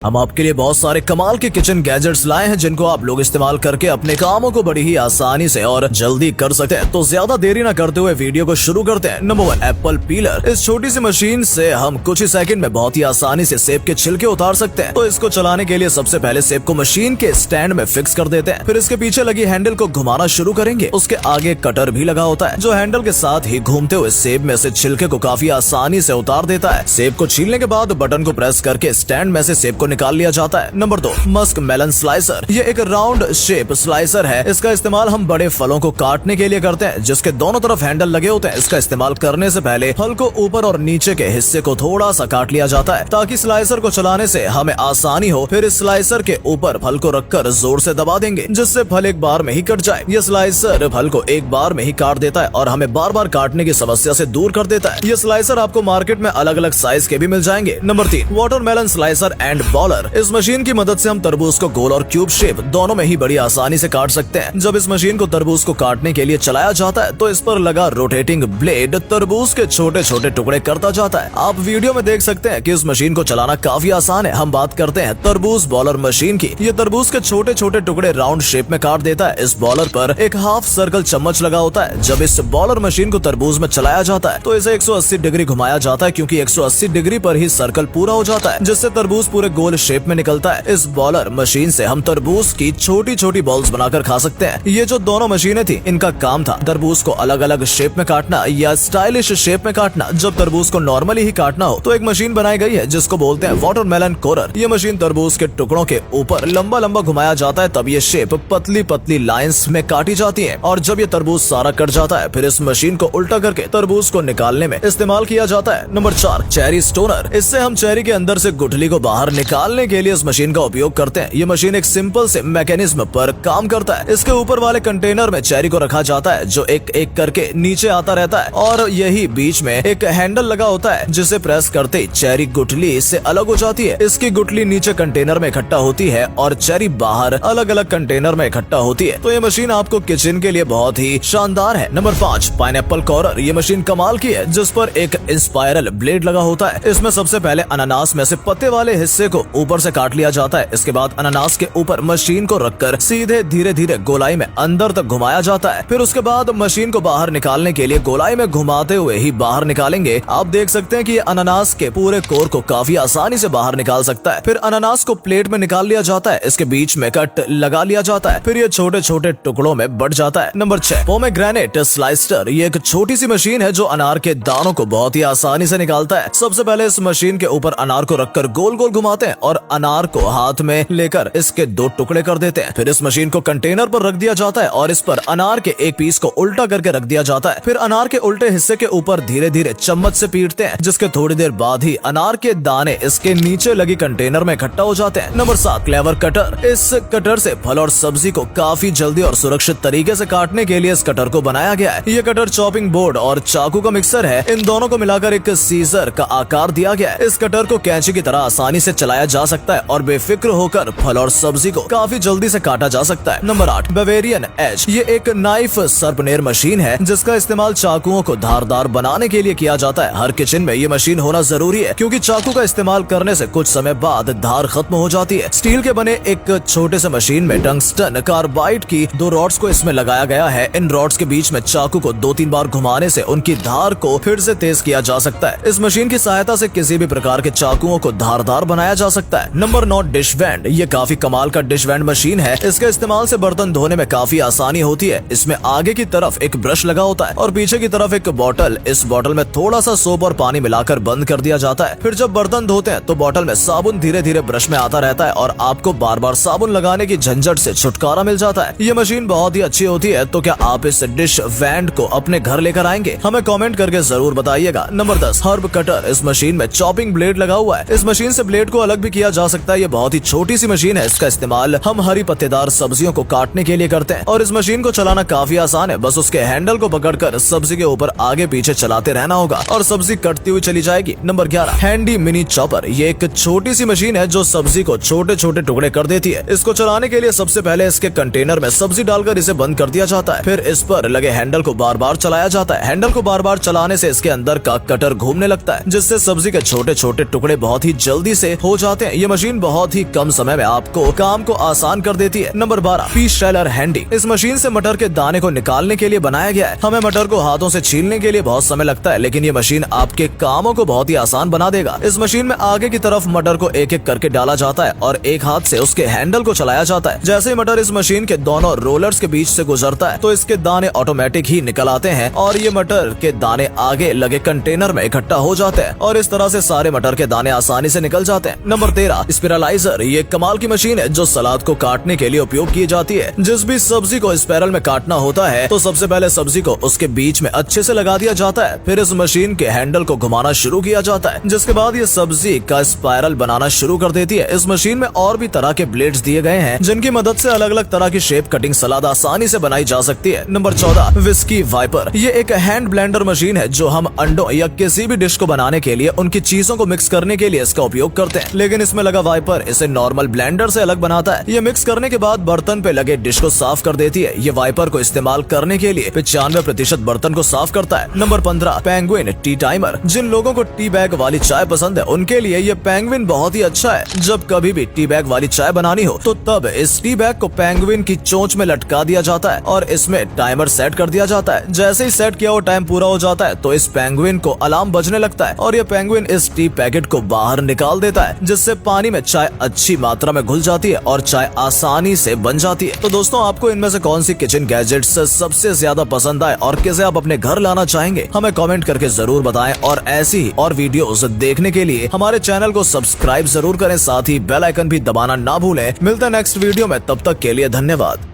हम आपके लिए बहुत सारे कमाल के किचन गैजेट्स लाए हैं जिनको आप लोग इस्तेमाल करके अपने कामों को बड़ी ही आसानी से और जल्दी कर सकते हैं। तो ज्यादा देरी ना करते हुए वीडियो को शुरू करते हैं। Number 1, Apple pillar. इस छोटी सी मशीन से हम कुछ ही सेकंड में बहुत ही आसानी से सेब के छिलके उतार सकते हैं। तो इसको चलाने के लिए सबसे पहले सेब को मशीन के स्टैंड में फिक्स कर देते हैं। फिर इसके पीछे लगी हैंडल को घुमाना शुरू करेंगे। उसके आगे कटर भी लगा होता है जो हैंडल के साथ ही घूमते हुए सेब में से छिलके को काफी आसानी से उतार देता है। सेब को छीलने के बाद बटन को प्रेस करके स्टैंड में से सेब को निकाल लिया जाता है। Number 2, musk melon slicer. ये एक राउंड शेप स्लाइसर है। इसका इस्तेमाल हम बड़े फलों को काटने के लिए करते हैं जिसके दोनों तरफ हैंडल लगे होते हैं। इसका इस्तेमाल करने से पहले फल को ऊपर और नीचे के हिस्से को थोड़ा सा काट लिया जाता है ताकि स्लाइसर को चलाने से हमें आसानी हो। फिर इस स्लाइसर के ऊपर फल को रखकर जोर से दबा देंगे जिससे फल एक बार में ही कट जाए। ये स्लाइसर फल को एक बार में ही काट देता है और हमें बार बार काटने की समस्या से दूर कर देता है। ये स्लाइसर आपको मार्केट में अलग अलग साइज के भी मिल जाएंगे। Number 3, watermelon slicer and bowler. इस मशीन की मदद से हम तरबूज को गोल और क्यूब शेप दोनों में ही बड़ी आसानी से काट सकते हैं। जब इस मशीन को तरबूज को काटने के लिए चलाया जाता है तो इस पर लगा रोटेटिंग ब्लेड तरबूज के छोटे छोटे टुकड़े करता जाता है। आप वीडियो में देख सकते हैं कि इस मशीन को चलाना काफी आसान है। हम बात करते हैं तरबूज बॉलर मशीन की। ये तरबूज के छोटे छोटे टुकड़े राउंड शेप में काट देता है। इस बॉलर पर एक हाफ सर्कल चम्मच लगा होता है। जब इस बॉलर मशीन को तरबूज में चलाया जाता है तो इसे 180 डिग्री घुमाया जाता है क्योंकि 180 डिग्री पर ही सर्कल पूरा हो जाता है जिससे तरबूज पूरे गोल शेप में निकलता है। इस बॉलर मशीन से हम तरबूज की छोटी छोटी बॉल्स बनाकर खा सकते हैं। ये जो दोनों मशीनें थी इनका काम था तरबूज को अलग अलग शेप में काटना या स्टाइलिश शेप में काटना। जब तरबूज को नॉर्मली ही काटना हो तो एक मशीन बनाई गई है जिसको बोलते हैं वाटरमेलन कोरर। ये मशीन तरबूज के टुकड़ों के ऊपर लंबा लंबा घुमाया जाता है तब ये शेप पतली पतली लाइंस में काटी जाती है और जब ये तरबूज सारा कट जाता है फिर इस मशीन को उल्टा करके तरबूज को निकालने में इस्तेमाल किया जाता है। Number 4, cherry stoner. इससे हम चेरी के अंदर से गुठली को बाहर निकालने के लिए इस मशीन का उपयोग करते हैं। ये मशीन एक सिंपल से मैकेनिज्म पर काम करता है। इसके ऊपर वाले कंटेनर में चेरी को रखा जाता है जो एक एक करके नीचे आता रहता है और यही बीच में एक हैंडल लगा होता है जिसे प्रेस करते ही चेरी गुठली से अलग हो जाती है। इसकी गुठली नीचे कंटेनर में इकट्ठा होती है और चेरी बाहर अलग अलग कंटेनर में इकट्ठा होती है। तो ये मशीन आपको किचन के लिए बहुत ही शानदार है। नंबर 5, पाइनएप्पल कोरर। ये मशीन कमाल की है जिस पर एक स्पाइरल ब्लेड लगा होता है। इसमें सबसे पहले अनानास में से पत्ते वाले हिस्से को ऊपर से काट लिया जाता है। इसके बाद अनानास के ऊपर मशीन को रखकर सीधे धीरे धीरे गोलाई में अंदर तक घुमाया जाता है। फिर उसके बाद मशीन को बाहर निकालने के लिए गोलाई में घुमाते हुए ही बाहर निकालेंगे। आप देख सकते हैं कि ये अनानास के पूरे कोर को काफी आसानी से बाहर निकाल सकता है। फिर अनानास को प्लेट में निकाल लिया जाता है। इसके बीच में कट लगा लिया जाता है। फिर ये छोटे छोटे टुकड़ों में बढ़ जाता है। Number 6, pomegranate slicer. ये एक छोटी सी मशीन है जो अनार के दानों को बहुत ही आसानी से निकालता है। सबसे पहले इस मशीन के ऊपर अनार को रखकर गोल गोल घुमाते हैं और अनार को हाथ में लेकर इसके 2 टुकड़े कर देते हैं। फिर इस मशीन को कंटेनर पर रख दिया जाता है और इस पर अनार के एक पीस को उल्टा करके रख दिया जाता है। फिर अनार के उल्टे हिस्से के ऊपर धीरे धीरे चम्मच से पीटते हैं जिसके थोड़ी देर बाद ही अनार के दाने इसके नीचे लगी कंटेनर में इकट्ठा हो जाते हैं। Number 7, clever cutter. इस कटर से फल और सब्जी को काफी जल्दी और सुरक्षित तरीके से काटने के लिए इस कटर को बनाया गया है। ये कटर चॉपिंग बोर्ड और चाकू का मिक्सर है। इन दोनों को मिलाकर एक सीजर का आकार दिया गया है। इस कटर को कैंची की तरह आसानी से चलाया जा सकता है और बेफिक्र होकर फल और सब्जी को काफी जल्दी से काटा जा सकता है। Number 8, Bavarian edge. ये एक नाइफ सर्पनेर मशीन है जिसका इस्तेमाल चाकुओं को धारदार बनाने के लिए किया जाता है। हर किचन में ये मशीन होना जरूरी है क्योंकि चाकू का इस्तेमाल करने से कुछ समय बाद धार खत्म हो जाती है। स्टील के बने एक छोटे से मशीन में टंगस्टन कार्बाइड की 2 रॉड्स को इसमें लगाया गया है। इन रॉड्स के बीच में चाकू को 2-3 बार घुमाने से उनकी धार को फिर से तेज किया जा सकता है। इस मशीन की सहायता से किसी भी प्रकार के चाकुओं को धारदार बनाया जा सकता है। Number 9, dish wand. ये काफी कमाल का डिश वैंड मशीन है। इसके इस्तेमाल से बर्तन धोने में काफी आसानी होती है। इसमें आगे की तरफ एक ब्रश लगा होता है और पीछे की तरफ एक बोतल। इस बोतल में थोड़ा सा सोप और पानी मिलाकर बंद कर दिया जाता है। फिर जब बर्तन धोते हैं तो बोतल में साबुन धीरे धीरे ब्रश में आता रहता है और आपको बार बार साबुन लगाने की झंझट से छुटकारा मिल जाता है। ये मशीन बहुत ही अच्छी होती है। तो क्या आप इस डिश वैंड को अपने घर लेकर आएंगे? हमें कमेंट करके जरूर बताइएगा। Number 10, herb cutter. इस मशीन में चॉपिंग ब्लेड लगा हुआ है। इस मशीन से ब्लेड को अलग भी किया जा सकता है। ये बहुत ही छोटी सी मशीन है। इसका इस्तेमाल हम हरी पत्तेदार सब्जियों को काटने के लिए करते हैं और इस मशीन को चलाना काफी आसान है। बस उसके हैंडल को पकड़कर सब्जी के ऊपर आगे पीछे चलाते रहना होगा और सब्जी कटती हुई चली जाएगी। Number 11, handy mini chopper. ये एक छोटी सी मशीन है जो सब्जी को छोटे छोटे टुकड़े कर देती है। इसको चलाने के लिए सबसे पहले इसके कंटेनर में सब्जी डालकर इसे बंद कर दिया जाता है। फिर इस पर लगे हैंडल को बार बार चलाया जाता है। हैंडल को बार बार चलाने से इसके अंदर का कटर घूमने लगता है जिससे सब्जी के छोटे छोटे टुकड़े बहुत ही जल्दी से हो जाते चाहते हैं, ये मशीन बहुत ही कम समय में आपको काम को आसान कर देती है। Number 12, peas sheller handy. इस मशीन से मटर के दाने को निकालने के लिए बनाया गया है। हमें मटर को हाथों से छीलने के लिए बहुत समय लगता है, लेकिन ये मशीन आपके कामों को बहुत ही आसान बना देगा। इस मशीन में आगे की तरफ मटर को एक एक करके डाला जाता है और एक हाथ से उसके हैंडल को चलाया जाता है। जैसे ही मटर इस मशीन के दोनों रोलर्स के बीच से गुजरता है तो इसके दाने ऑटोमेटिक ही निकल आते हैं और ये मटर के दाने आगे लगे कंटेनर में इकट्ठा हो जाते हैं और इस तरह से सारे मटर के दाने आसानी से निकल जाते हैं। नंबर 13, स्पिरलाइजर। ये कमाल की मशीन है जो सलाद को काटने के लिए उपयोग की जाती है। जिस भी सब्जी को स्पाइरल में काटना होता है तो सबसे पहले सब्जी को उसके बीच में अच्छे से लगा दिया जाता है, फिर इस मशीन के हैंडल को घुमाना शुरू किया जाता है, जिसके बाद ये सब्जी का स्पाइरल बनाना शुरू कर देती है। इस मशीन में और भी तरह के ब्लेड्स दिए गए हैं जिनकी मदद से अलग अलग तरह की शेप कटिंग सलाद आसानी से बनाई जा सकती है। Number 14, whisky wiper. ये एक हैंड ब्लेंडर मशीन है जो हम अंडों या किसी भी डिश को बनाने के लिए उनकी चीजों को मिक्स करने के लिए इसका उपयोग करते हैं, लेकिन इसमें लगा वाइपर इसे नॉर्मल ब्लेंडर से अलग बनाता है। ये मिक्स करने के बाद बर्तन पे लगे डिश को साफ कर देती है। ये वाइपर को इस्तेमाल करने के लिए 95% बर्तन को साफ करता है। Number 15, penguin tea timer. जिन लोगों को टी बैग वाली चाय पसंद है उनके लिए ये पेंगुइन बहुत ही अच्छा है। जब कभी भी टी बैग वाली चाय बनानी हो तो तब इस टी बैग को पेंगुइन की चोंच में लटका दिया जाता है और इसमें टाइमर सेट कर दिया जाता है। जैसे ही सेट किया हुआ टाइम पूरा हो जाता है तो इस पेंगुइन को अलार्म बजने लगता है और ये पेंगुइन इस टी पैकेट को बाहर निकाल देता है, जिससे पानी में चाय अच्छी मात्रा में घुल जाती है और चाय आसानी से बन जाती है। तो दोस्तों, आपको इनमें से कौन सी किचन गैजेट्स सबसे ज्यादा पसंद आए और किसे आप अपने घर लाना चाहेंगे, हमें कमेंट करके जरूर बताएं। और ऐसी ही और वीडियोस देखने के लिए हमारे चैनल को सब्सक्राइब जरूर करें, साथ ही बेल आइकन भी दबाना ना भूलें। मिलते हैं नेक्स्ट वीडियो में, तब तक के लिए धन्यवाद।